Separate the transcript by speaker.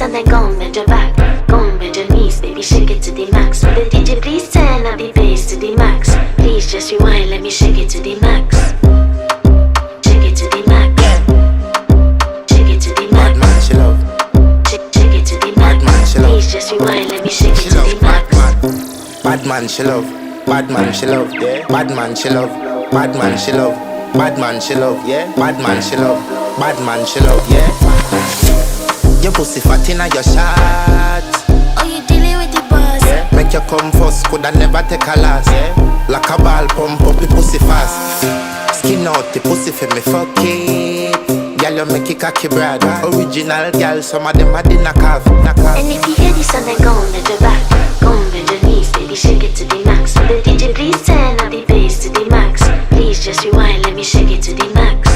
Speaker 1: this and then go and bend your back. Go and bend your knees, baby, shake it to the max. Will the DJ please turn up the bass to the max? Please just rewind, let me shake it to the max. Shake it to the max. Shake it to the max.
Speaker 2: Bad man, she love.
Speaker 1: Shake it to the max.
Speaker 2: Bad man, she love.
Speaker 1: Please just rewind, let me shake it
Speaker 2: She
Speaker 1: to
Speaker 2: love.
Speaker 1: the max.
Speaker 2: Bad man, she love. Bad man, she love. Yeah. Bad man, she love. Bad man, she love. Bad man, she love. Yeah. Bad man, she love. Bad man, she love. Yeah. Your pussy fat inna your shot.
Speaker 1: Oh, you dealing with the boss?
Speaker 2: Yeah. Make you come first, coulda never take a last. Yeah. Like a ball pump up the pussy fast. Skin out the pussy for me fuck it. Girl, you make it cocky brad. Original girl, some of them a the knockoff.
Speaker 1: And if you hear this and then go and bend your back. Go and bend your knees, baby, shake it to the max. Will the DJ please turn up the bass to the max? Please just rewind, let me shake it to the max.